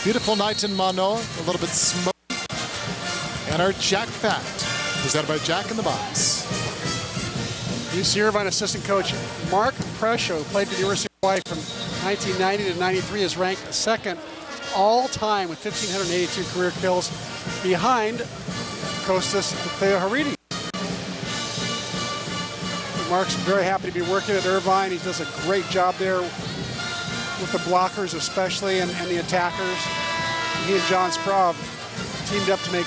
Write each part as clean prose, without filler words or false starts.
Beautiful night in Manoa, a little bit smoky. And our Jack Fact, presented by Jack in the Box. UC Irvine assistant coach Mark Prescio, who played for the University of Hawaii from 1990 to 93, is ranked second all-time with 1,582 career kills, behind Kostas Theoharides. Mark's very happy to be working at Irvine. He does a great job there with the blockers especially and the attackers. He and John Sprav teamed up to make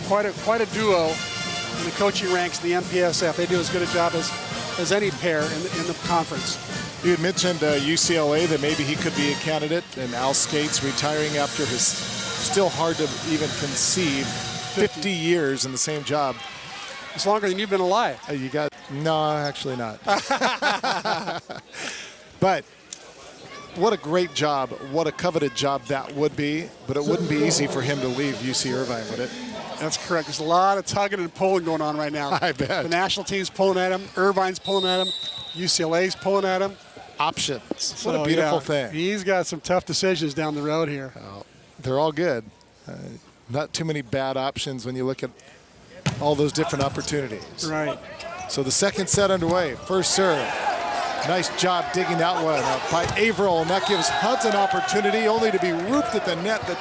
quite a duo in the coaching ranks of the MPSF. They do as good a job as any pair in the conference. You had mentioned UCLA, that maybe he could be a candidate, and Al Skates retiring after his, still hard to even conceive, 50 years in the same job. It's longer than you've been alive. No, actually not. But what a great job, what a coveted job that would be, but it wouldn't be easy for him to leave UC Irvine, would it? That's correct. There's a lot of tugging and pulling going on right now. I bet. The national team's pulling at him, Irvine's pulling at him, UCLA's pulling at him. Options. What a beautiful thing. He's got some tough decisions down the road here. They're all good. Not too many bad options when you look at all those different opportunities. Right. So the second set underway. First serve. Nice job digging that one up by Averill, and that gives Hunt an opportunity, only to be roofed at the net. The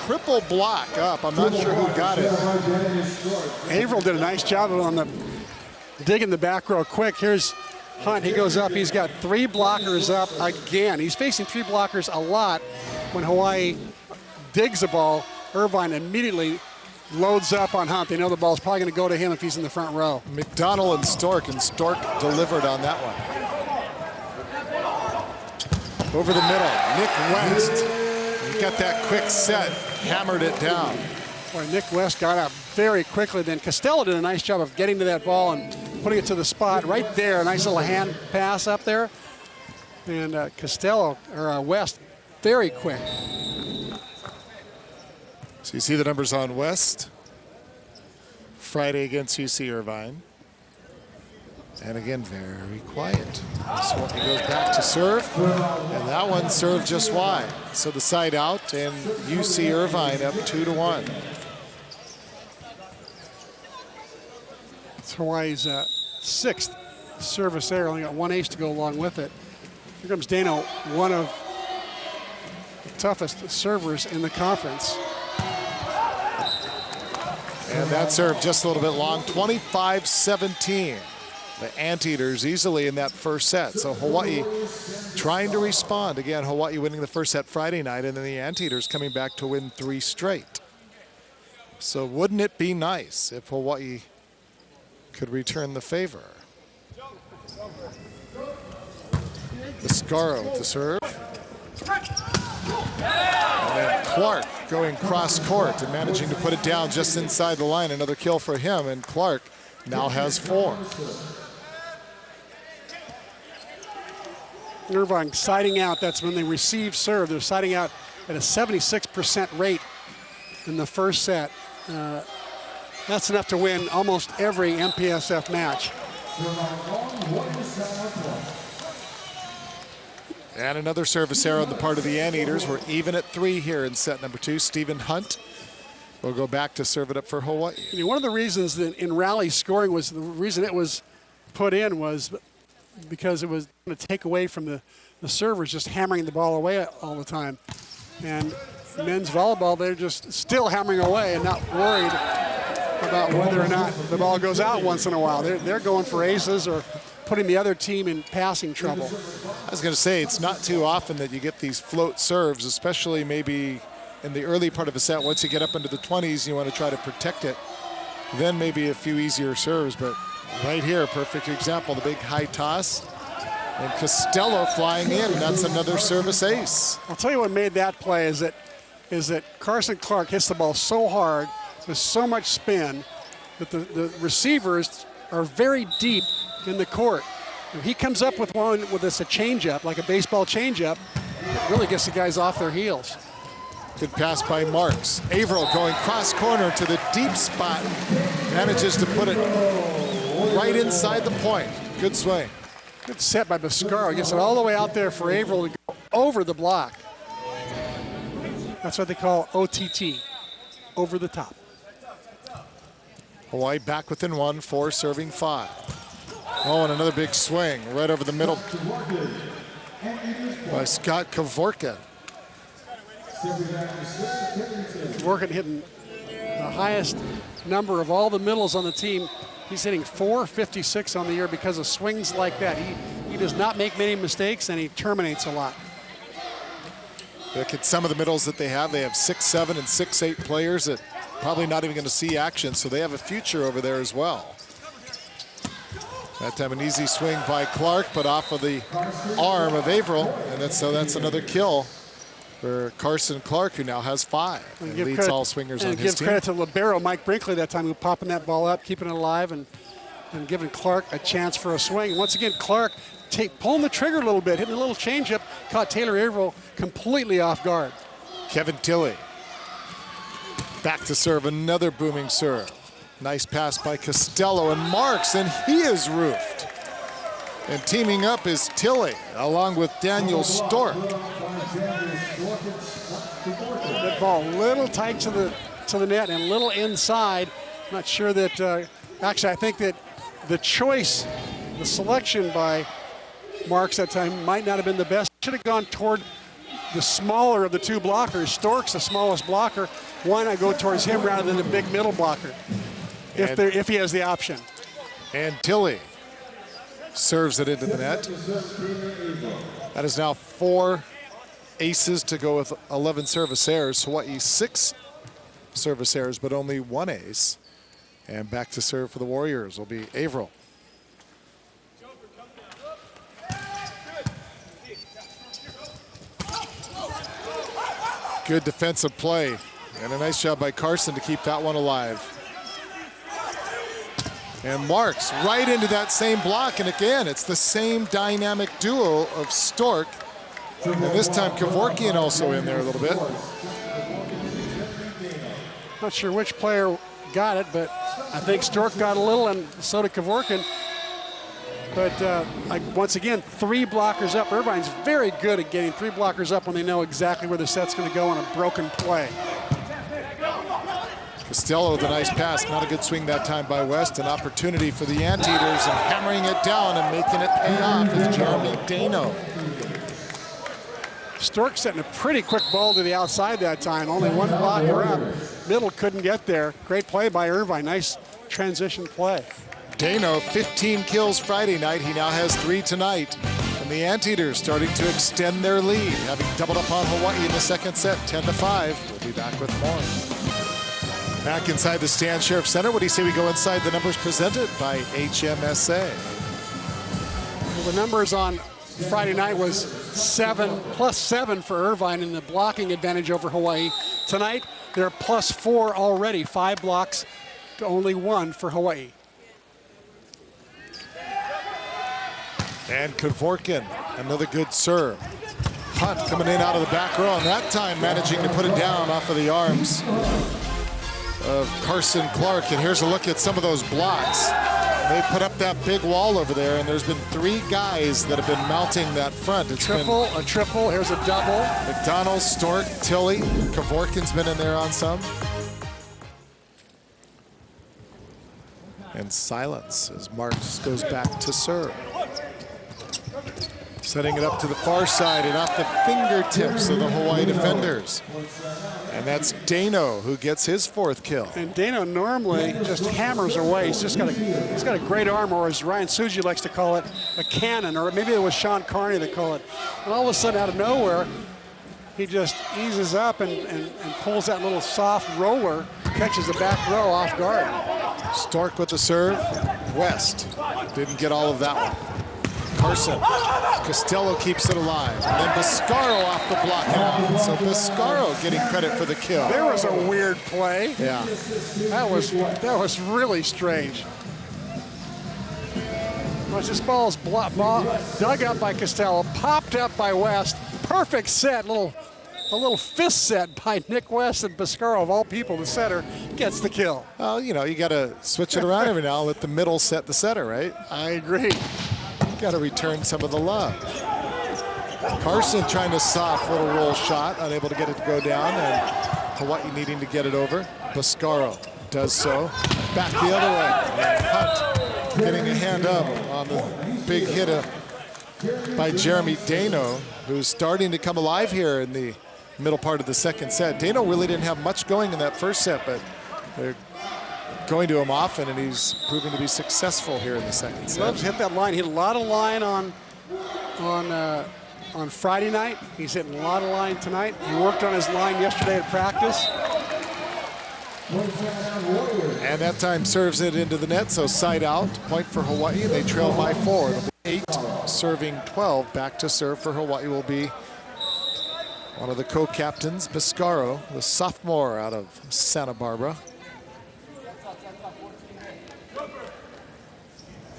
triple block up. I'm not sure who got it. Averill did a nice job on the digging the back row quick. Here's Hunt. He goes up. He's got 3 blockers up again. He's facing 3 blockers a lot. When Hawaii digs the ball, Irvine immediately loads up on Hunt. They know the ball's probably going to go to him if he's in the front row. McDonald and Stork delivered on that one. Over the middle, Nick West. He got that quick set, hammered it down. Boy, Nick West got up very quickly. Then Costello did a nice job of getting to that ball and putting it to the spot right there. A nice little hand pass up there. And West, very quick. So you see the numbers on West. Friday against UC Irvine. And again, very quiet. So he goes back to serve, and that one served just wide. So the side out, and UC Irvine up 2-1. It's Hawaii's 6th service error. Only got 1 ace to go along with it. Here comes Dano, one of the toughest servers in the conference. And that serve just a little bit long, 25-17. The Anteaters easily in that first set. So Hawaii trying to respond. Again, Hawaii winning the first set Friday night, and then the Anteaters coming back to win 3 straight. So wouldn't it be nice if Hawaii could return the favor? Viscaro with the serve. And then Clark going cross court and managing to put it down just inside the line. Another kill for him, and Clark now has 4. Irvine siding out. That's when they receive serve. They're siding out at a 76% rate in the first set. That's enough to win almost every MPSF match. And another service error on the part of the Anteaters. We're even at 3 here in set number 2. Stephen Hunt will go back to serve it up for Hawaii. You know, one of the reasons that in rally scoring was the reason it was put in was because it was going to take away from the servers just hammering the ball away all the time. And men's volleyball, they're just still hammering away and not worried about whether or not the ball goes out once in a while. They're going for aces or putting the other team in passing trouble. I was going to say, it's not too often that you get these float serves, especially maybe in the early part of a set. Once you get up into the 20s, you want to try to protect it. Then maybe a few easier serves, but right here, perfect example, the big high toss. And Costello flying in, and that's another service ace. I'll tell you what made that play is that Carson Clark hits the ball so hard with so much spin that the receivers are very deep in the court. If he comes up with one with a changeup, like a baseball changeup, it really gets the guys off their heels. Good pass by Marks. Averill going cross corner to the deep spot. Manages to put it right inside the point. Good swing. Good set by Viscaro. Gets it all the way out there for Averill to go over the block. That's what they call OTT, over the top. Hawaii back within 1, 4 serving 5. Oh, and another big swing right over the middle by Scott Kevorkian. Kevorkian hitting the highest number of all the middles on the team. He's hitting .456 on the year because of swings like that. He does not make many mistakes, and he terminates a lot. Look at some of the middles that they have. They have 6'7" and 6'8" players that probably not even going to see action, so they have a future over there as well. That time an easy swing by Clark, but off of the arm of Averill, and so that's another kill for Carson Clark, who now has 5 and leads all swingers on his team. And give credit to libero Mike Brinkley that time, who popping that ball up, keeping it alive, and giving Clark a chance for a swing. Once again, Clark pulling the trigger a little bit, hitting a little changeup, caught Taylor Averill completely off guard. Kevin Tilley back to serve, another booming serve. Nice pass by Costello and Marks, and he is roofed. And teaming up is Tilley, along with Daniel Stork. That ball a little tight to the net and a little inside. Not sure that, actually I think that the choice, the selection by Marks that time might not have been the best. Should have gone toward the smaller of the two blockers. Stork's the smallest blocker. Why not go towards him rather than the big middle blocker, if he has the option? And Tilley serves it into the net. That is now 4 aces to go with 11 service errors. Hawaii 6 service errors, but only 1 ace. And back to serve for the Warriors will be Averill. Good defensive play, and a nice job by Carson to keep that one alive. And Marks right into that same block, and again, it's the same dynamic duo of Stork. And this time Kevorkian also in there a little bit. Not sure which player got it, but I think Stork got a little, and so did Kevorkian. But once again, 3 blockers up. Irvine's very good at getting 3 blockers up when they know exactly where the set's going to go on a broken play. Costello with a nice pass. Not a good swing that time by West. An opportunity for the Anteaters, and hammering it down and making it pay off is Jeremy Dano. Stork setting a pretty quick ball to the outside that time. Only 1 blocker up. Middle couldn't get there. Great play by Irvine. Nice transition play. Dano, 15 kills Friday night. He now has 3 tonight. And the Anteaters starting to extend their lead, having doubled up on Hawaii in the second set, 10-5. We'll be back with more. Back inside the stand, Sheriff Center. What do you say we go inside the numbers presented by HMSA? Well, the numbers on Friday night was +7 for Irvine in the blocking advantage over Hawaii. Tonight, they're +4 already. 5 blocks to only 1 for Hawaii. And Kevorkian, another good serve. Hunt coming in out of the back row, and that time managing to put it down off of the arms of Carson Clark. And here's a look at some of those blocks. They put up that big wall over there, and there's been 3 guys that have been mounting that front. It's a triple, here's a double. McDonald, Stork, Tilley. Kevorkian's been in there on some. And silence as Marks goes back to serve. Setting it up to the far side and off the fingertips of the Hawaii defenders. And that's Dano who gets his 4th kill. And Dano normally just hammers away. He's got a great arm, or as Ryan Suji likes to call it, a cannon, or maybe it was Sean Carney that called it. And all of a sudden, out of nowhere, he just eases up and pulls that little soft roller, catches the back row off guard. Stork with the serve. West didn't get all of that one. Carson, Costello keeps it alive. And then Biscaro off the block and out. So Biscaro getting credit for the kill. There was a weird play. Yeah. That was really strange. Once this ball's dug up by Costello, popped up by West. Perfect set, a little fist set by Nick West, and Biscaro, of all people, the setter, gets the kill. Well, you know, you got to switch it around every now and let the middle set the setter, right? I agree. Got to return some of the love. Carson trying to soft little roll shot, unable to get it to go down, and Hawaii needing to get it over. Biscaro does so. Back the other way. And Hunt getting a hand up on the big hit by Jeremy Dano, who's starting to come alive here in the middle part of the second set. Dano really didn't have much going in that first set, but they're going to him often, and he's proving to be successful here in the second set. Loves hit that line. He hit a lot of line on Friday night. He's hitting a lot of line tonight. He worked on his line yesterday at practice. And that time serves it into the net, so side out, point for Hawaii. They trail by 4. It'll be 8, serving 12. Back to serve for Hawaii will be one of the co-captains, Biscaro, the sophomore out of Santa Barbara.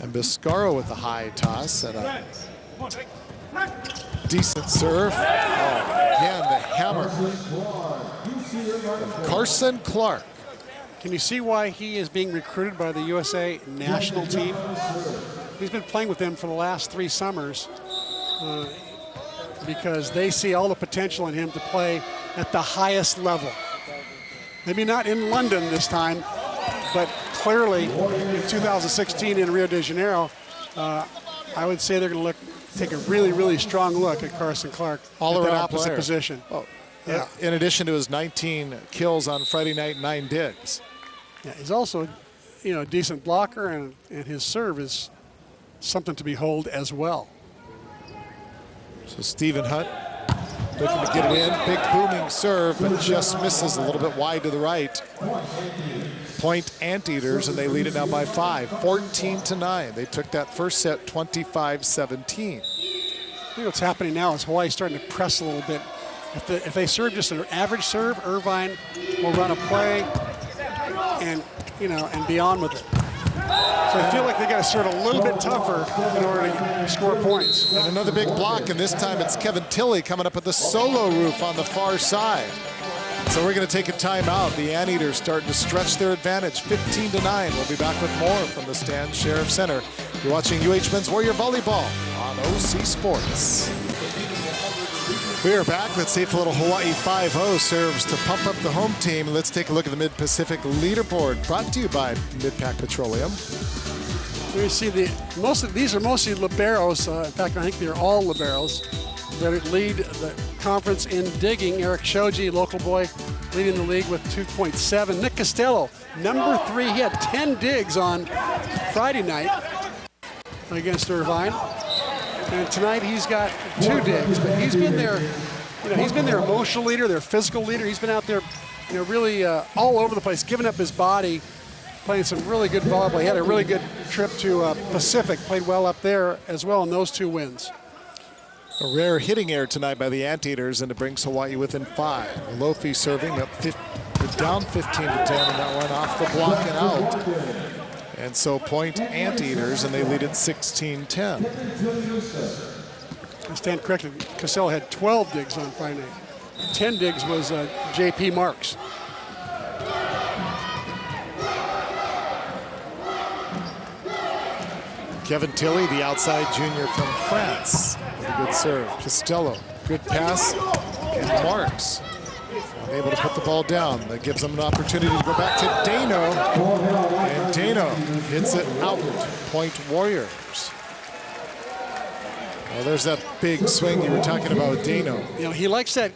And Biscaro with the high toss and a decent serve. Oh, again, the hammer. Carson Clark. Can you see why he is being recruited by the USA national team? He's been playing with them for the last 3 summers because they see all the potential in him to play at the highest level. Maybe not in London this time, but clearly in 2016 in Rio de Janeiro, I would say they're going to take a really, really strong look at Carson Clark all at around that opposite player. position. Oh, yeah. In addition to his 19 kills on Friday night, 9 digs. Yeah, he's also, a decent blocker, and his serve is something to behold as well. So Stephen Hunt looking to get it in. Big booming serve, but just misses a little bit wide to the right. Point Anteaters, and they lead it now by 5, 14-9. They took that first set 25-17. I think what's happening now is Hawaii's starting to press a little bit. If they serve just an average serve, Irvine will run a play and be on with it. So I feel like they got to serve a little bit tougher in order to score points. And another big block, and this time it's Kevin Tilley coming up with the solo roof on the far side. So we're going to take a timeout. The Anteaters starting to stretch their advantage, 15-9. We'll be back with more from the Stan Sheriff Center. You're watching UH Men's Warrior Volleyball on OC Sports. We are back. Let's see if a little Hawaii 5-0 serves to pump up the home team. Let's take a look at the Mid-Pacific leaderboard, brought to you by Mid-Pac Petroleum. We see these are mostly liberos. In fact, I think they're all liberos that lead the conference in digging. Eric Shoji, local boy, leading the league with 2.7. Nick Costello, number 3. He had 10 digs on Friday night against Irvine. And tonight he's got 2 digs, but he's been he's been their emotional leader, their physical leader. He's been out there, really all over the place, giving up his body, playing some really good volleyball. He had a really good trip to Pacific, played well up there as well in those 2 wins. A rare hitting error tonight by the Anteaters, and it brings Hawaii within 5. Lofi serving up down 15-10, and that went off the block and out. And so point Anteaters, and they lead at 16-10. I stand corrected. Costello had 12 digs on Friday night. 10 digs was J.P. Marks. Kevin Tilley, the outside junior from France. Good serve. Costello, good pass. And Marks unable to put the ball down. That gives them an opportunity to go back to Dano. And Dano hits it out. Point Warriors. Well, there's that big swing you were talking about with Dano. He likes that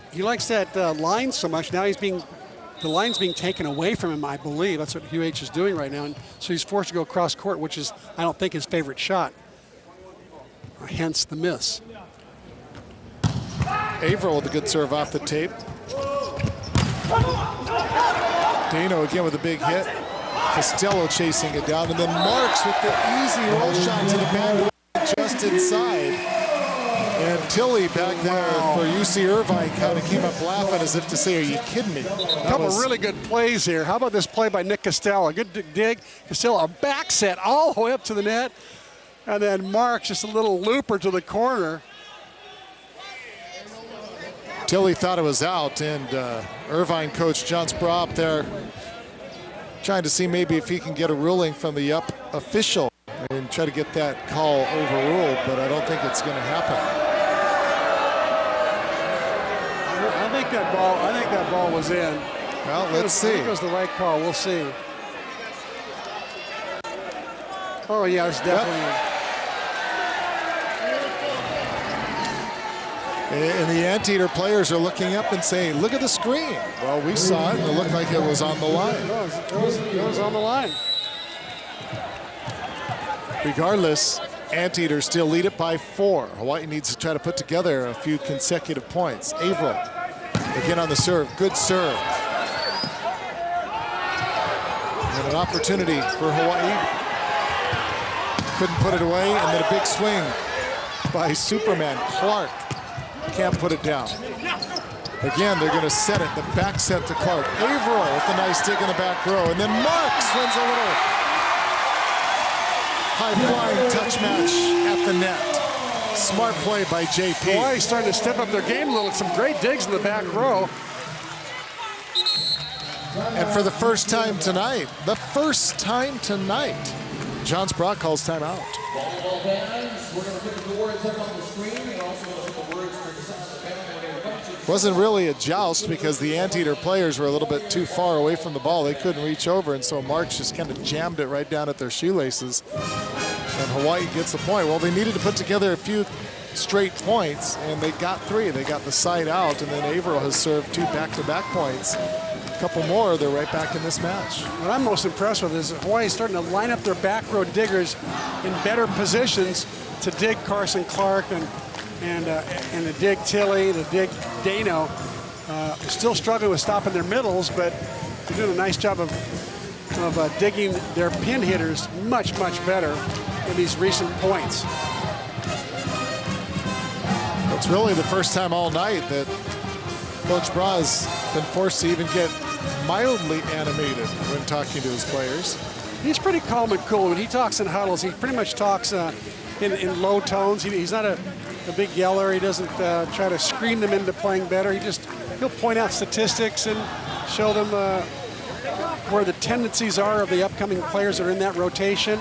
line so much. Now the line's being taken away from him, I believe. That's what UH is doing right now. And so he's forced to go cross court, which is, I don't think, his favorite shot. Hence the miss. Averill with a good serve off the tape. Dano again with a big hit. Costello chasing it down, and then Marks with the easy roll shot to the back just inside. And Tilley back there for UC Irvine kind of came up laughing as if to say, are you kidding me? A couple of really good plays here. How about this play by Nick Costello? A good dig. Costello, a back set all the way up to the net. And then Marks, just a little looper to the corner. Tilley thought it was out, and Irvine coach John Spraw up there trying to see maybe if he can get a ruling from the up official and try to get that call overruled, but I don't think it's going to happen. that ball was in. Well, let's see. I think it was the right call. We'll see. Oh, yeah, it's definitely in. And the Anteater players are looking up and saying, look at the screen. Well, we saw it, and it looked like it was on the line. It was on the line. Regardless, Anteaters still lead it by 4. Hawaii needs to try to put together a few consecutive points. Averill, again on the serve. Good serve. And an opportunity for Hawaii. Couldn't put it away, and then a big swing by Superman Clark. Can't put it down. Again, they're going to set it. The back set to Clark. Averill with a nice dig in the back row. And then Marks wins a little high-flying touch match at the net. Smart play by JP. Hawaii's starting to step up their game a little. Some great digs in the back row. And for the first time tonight, John Sprock calls timeout. Volleyball fans, we're going to put the words up on the screen and also going to put the words for the sound of the band when they were Wasn't really a joust because the Anteater players were a little bit too far away from the ball. They couldn't reach over, and so Marks just kind of jammed it right down at their shoelaces. And Hawaii gets the point. Well, they needed to put together a few straight points, and they got 3. They got the side out, and then Averill has served 2 back-to-back points. A couple more, they're right back in this match. What I'm most impressed with is Hawaii starting to line up their back row diggers in better positions to dig Carson Clark and to dig Tilly, to dig Dano. Still struggling with stopping their middles, but they're doing a nice job of digging their pin hitters much, much better in these recent points. It's really the first time all night that Coach Bra's been forced to even get mildly animated when talking to his players. He's pretty calm and cool. When he talks in huddles, he pretty much talks in low tones. He's not a big yeller. He doesn't try to scream them into playing better. He'll point out statistics and show them where the tendencies are of the upcoming players that are in that rotation,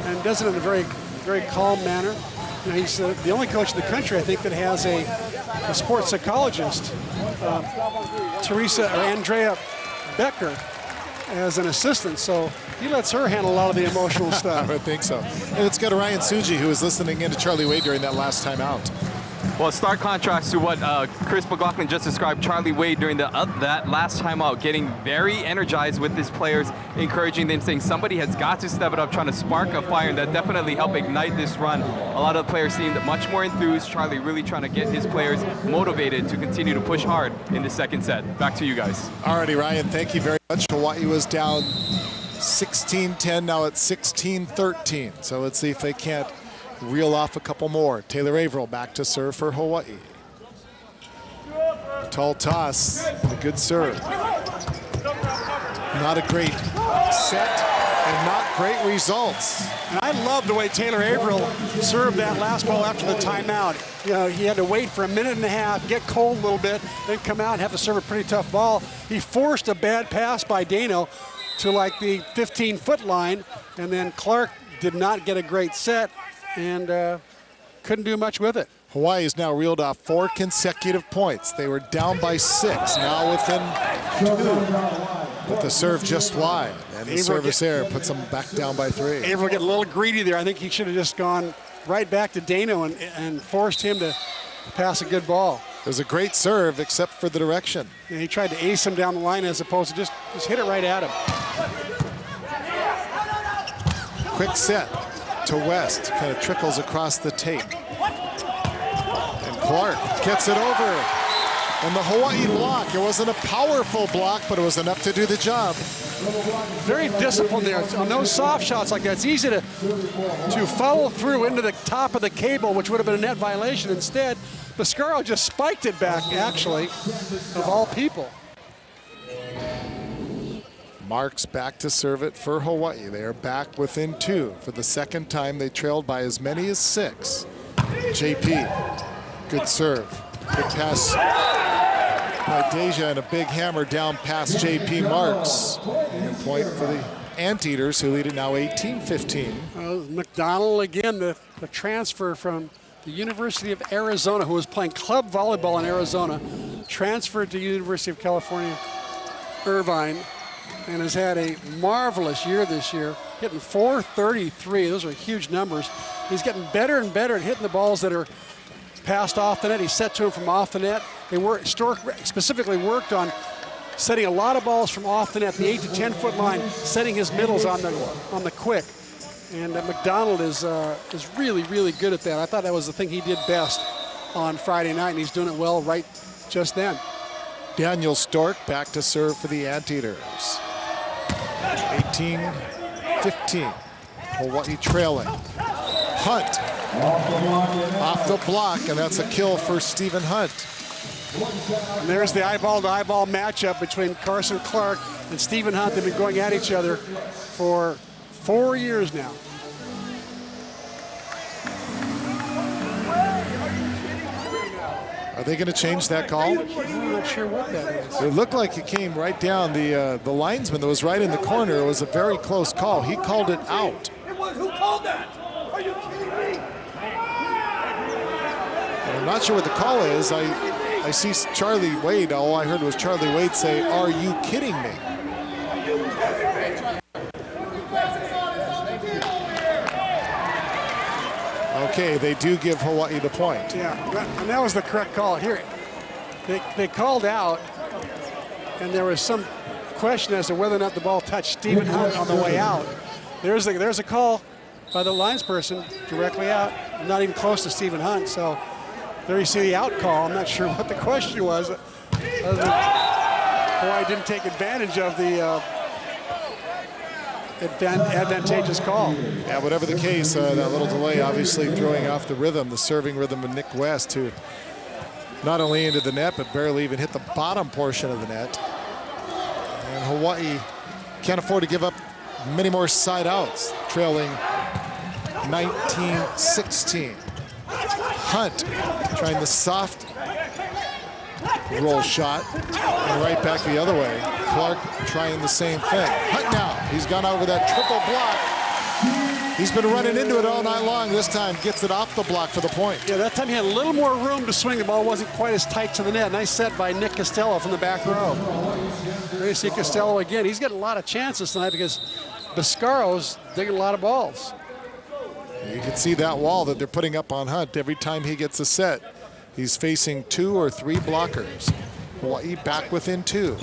and does it in a very, very calm manner. You know, he's the only coach in the country, I think, that has a sports psychologist, Andrea Becker, as an assistant. So he lets her handle a lot of the emotional stuff. I would think so. And let's go to Ryan Suji, who was listening in to Charlie Wade during that last time out. Well, stark contrast to what Chris McLaughlin just described. Charlie Wade during that last time out, getting very energized with his players, encouraging them, saying somebody has got to step it up, trying to spark a fire, and that definitely helped ignite this run. A lot of the players seemed much more enthused. Charlie really trying to get his players motivated to continue to push hard in the second set. Back to you guys. Alrighty, Ryan, thank you very much. Hawaii was down 16-10, now it's 16-13. So let's see if they can't reel off a couple more. Taylor Averill back to serve for Hawaii. Tall toss, a good serve. Not a great set and not great results. And I love the way Taylor Averill served that last ball after the timeout. You know, he had to wait for a minute and a half, get cold a little bit, then come out and have to serve a pretty tough ball. He forced a bad pass by Dano to like the 15-foot line, and then Clark did not get a great set and couldn't do much with it. Hawaii has now reeled off 4 consecutive points. They were down by 6, now within 2. But the serve just wide, and the service there puts them back down by 3. Averill getting a little greedy there. I think he should have just gone right back to Dano and forced him to pass a good ball. It was a great serve, except for the direction. And he tried to ace him down the line as opposed to just hit it right at him. Quick set to West, kind of trickles across the tape. And Clark gets it over. And the Hawaii block, it wasn't a powerful block, but it was enough to do the job. Very disciplined there. On those soft shots like that, it's easy to follow through into the top of the cable, which would have been a net violation. Instead, Biscaro just spiked it back, actually, of all people. Marks back to serve it for Hawaii. They are back within 2. For the second time, they trailed by as many as 6. JP, good serve. Good pass by Deja, and a big hammer down past JP Marks. And point for the Anteaters, who lead it now 18-15. McDonald, again, the transfer from the University of Arizona, who was playing club volleyball in Arizona, transferred to University of California, Irvine, and has had a marvelous year this year, hitting .433. Those are huge numbers. He's getting better and better at hitting the balls that are passed off the net. He's set to him from off the net. They specifically worked on setting a lot of balls from off the net, the 8 to 10 foot line, setting his middles on the quick. And McDonald is really, really good at that. I thought that was the thing he did best on Friday night, and he's doing it well right just then. Daniel Stork back to serve for the Anteaters. 18-15. Hawaii trailing. Hunt off the block, and that's a kill for Stephen Hunt. And there's the eyeball-to-eyeball matchup between Carson Clark and Stephen Hunt. They've been going at each other for 4 years now. Are they going to change that call? I'm not sure what that is. It looked like it came right down. The linesman that was right in the corner. It was a very close call. He called it out. Who called that? Are you kidding me? And I'm not sure what the call is. I see Charlie Wade. All I heard was Charlie Wade say, "Are you kidding me?" Okay, they do give Hawaii the point. Yeah, and that was the correct call. Here, they called out, and there was some question as to whether or not the ball touched Stephen Hunt on the way out. There's a call by the linesperson directly out, not even close to Stephen Hunt. So there you see the out call. I'm not sure what the question was. Hawaii didn't take advantage of the advantageous call. Yeah, whatever the case, that little delay obviously throwing off the rhythm, the serving rhythm of Nick West, who not only into the net, but barely even hit the bottom portion of the net. And Hawaii can't afford to give up many more side outs, trailing 19-16. Hunt trying the soft roll shot and right back the other way. Clark trying the same thing. Hunt now, he's gone over that triple block. He's been running into it all night long. This time gets it off the block for the point. Yeah, that time he had a little more room to swing. The ball wasn't quite as tight to the net. Nice set by Nick Costello from the back row. There you see Costello again. He's getting a lot of chances tonight because Biscaro's digging a lot of balls. You can see that wall that they're putting up on Hunt every time he gets a set. He's facing 2 or 3 blockers. Hawaii back within 2.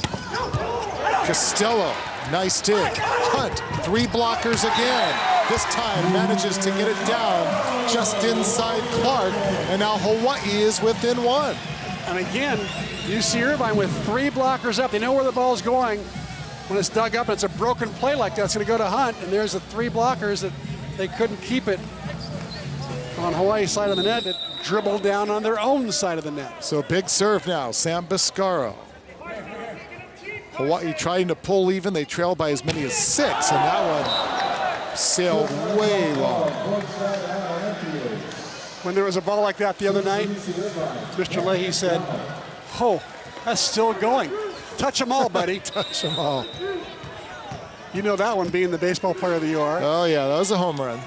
Costello, nice dig. Hunt, 3 blockers again. This time manages to get it down just inside Clark, and now Hawaii is within 1. And again, you see Irvine with 3 blockers up. They know where the ball's going. When it's dug up and it's a broken play like that, it's going to go to Hunt, and there's the 3 blockers that they couldn't keep it on Hawaii's side of the net. It dribbled down on their own side of the net. So big serve now, Sam Biscaro. Hawaii trying to pull even. They trail by as many as 6, and that one sailed way long. When there was a ball like that the other night, Mr. Leahy said, "Oh, that's still going. Touch them all, buddy." Touch them all. You know that one, being the baseball player that you are. Oh yeah, that was a home run.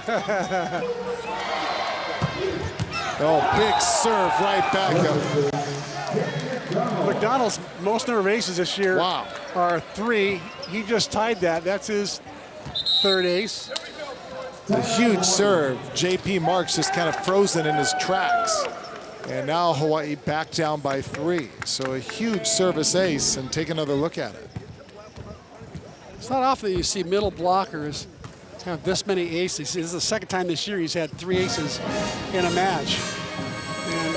Oh, big serve right back up. McDonald's most number of aces this year are 3. He just tied that. That's his 3rd ace. The huge serve. J.P. Marks just kind of frozen in his tracks. And now Hawaii back down by 3. So a huge service ace, and take another look at it. It's not often that you see middle blockers have this many aces. This is the 2nd time this year he's had 3 aces in a match. And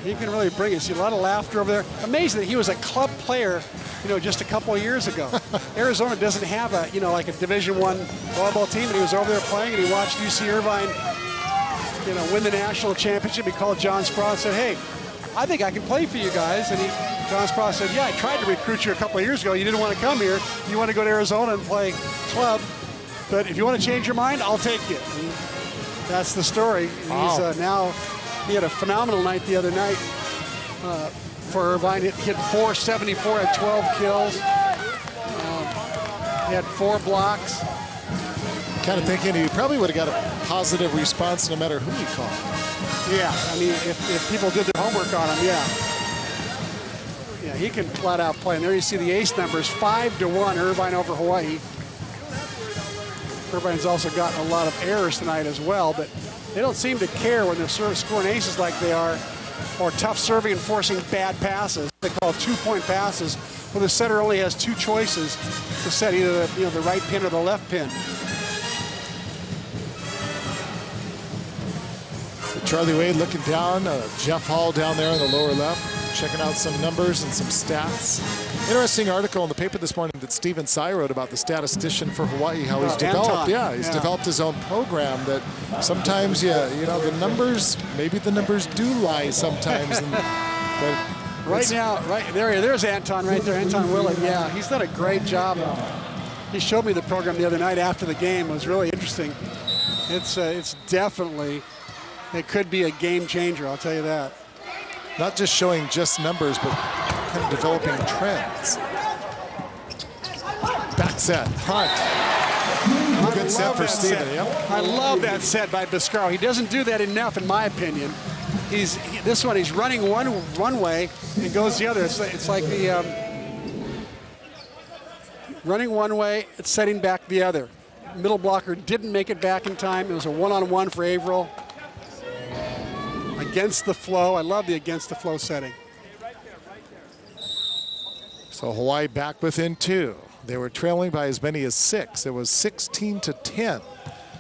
he can really bring it. See a lot of laughter over there. Amazing that he was a club player, you know, just a couple of years ago. Arizona doesn't have a, you know, like a Division I volleyball team, and he was over there playing, and he watched UC Irvine, you know, win the national championship. He called John Sprout and said, "Hey, I think I can play for you guys." And John Sprout said, "Yeah, I tried to recruit you a couple of years ago. You didn't want to come here. You want to go to Arizona and play club. But if you want to change your mind, I'll take you." And that's the story. Wow. He's now, he had a phenomenal night the other night for Irvine. He hit .474, had 12 kills. He had 4 blocks. Kind of thinking he probably would have got a positive response no matter who he called. Yeah, I mean, if people did their homework on him, yeah. Yeah, he can flat out play. And there you see the ace numbers, 5-1, Irvine over Hawaii. Irvine's also gotten a lot of errors tonight as well, but they don't seem to care when they're scoring aces like they are, or tough serving and forcing bad passes. They call 2-point passes, where the setter only has 2 choices to set either the right pin or the left pin. Charlie Wade looking down, Jeff Hall down there in the lower left, checking out some numbers and some stats. Interesting article in the paper this morning that Stephen Tsai wrote about the statistician for Hawaii, how he's developed. He's developed his own program that sometimes, the numbers, maybe the numbers do lie sometimes. Right now, there's Anton right there, Anton Willett. Yeah, he's done a great job. He showed me the program the other night after the game. It was really interesting. It's definitely, it could be a game changer, I'll tell you that. Not just showing just numbers, but kind of developing trends. Back set, Hunt. Good set for Steven. Yep. I love that set by Biscaro. He doesn't do that enough, in my opinion. He's running one way and goes the other. It's like the running one way, it's setting back the other. Middle blocker didn't make it back in time. It was a one-on-one for Averill. Against the flow. I love the against the flow setting. So Hawaii back within 2. They were trailing by as many as 6. It was 16-10,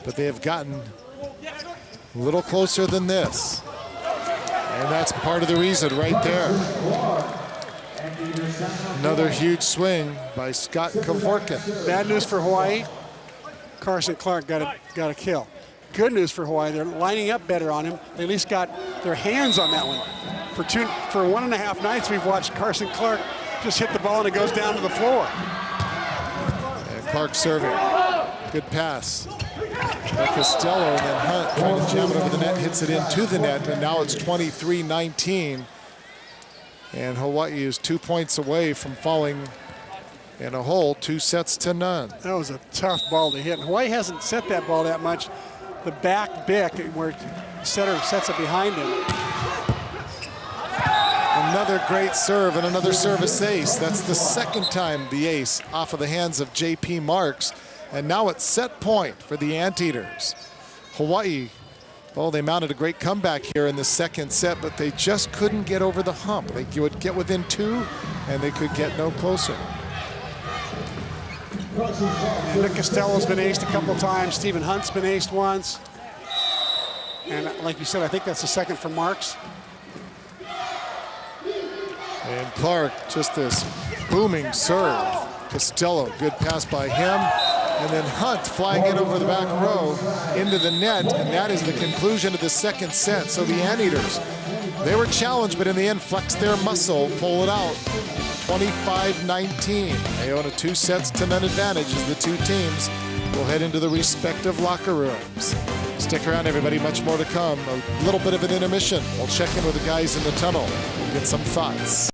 but they have gotten a little closer than this. And that's part of the reason right there. Another huge swing by Scott Kevorkian. Bad news for Hawaii. Carson Clark got a kill. Good news for Hawaii. They're lining up better on him. They at least got their hands on that one. For 1.5 nights, we've watched Carson Clark just hit the ball and it goes down to the floor. And Clark serving. Good pass. By Costello, and then Hunt trying to jam it over the net, hits it into the net, and now it's 23-19. And Hawaii is 2 points away from falling in a hole, 2-0. That was a tough ball to hit. Hawaii hasn't set that ball that much. The back bick, where setter sets it behind him. Another great serve and another service ace. That's the second time the ace off of the hands of J.P. Marks. And now it's set point for the Anteaters. Hawaii, they mounted a great comeback here in the second set, but they just couldn't get over the hump. They would get within 2, and they could get no closer. And Nick Costello's been aced a couple times. Stephen Hunt's been aced once. And like you said, I think that's the second for Marks. And Clark, just this booming serve. Costello, good pass by him. And then Hunt flying in over the back row into the net. And that is the conclusion of the second set. So the Anteaters, they were challenged, but in the end flexed their muscle, pull it out. 25-19. They own a 2-0 advantage as the two teams will head into the respective locker rooms. Stick around, everybody. Much more to come. A little bit of an intermission. We'll check in with the guys in the tunnel and get some thoughts.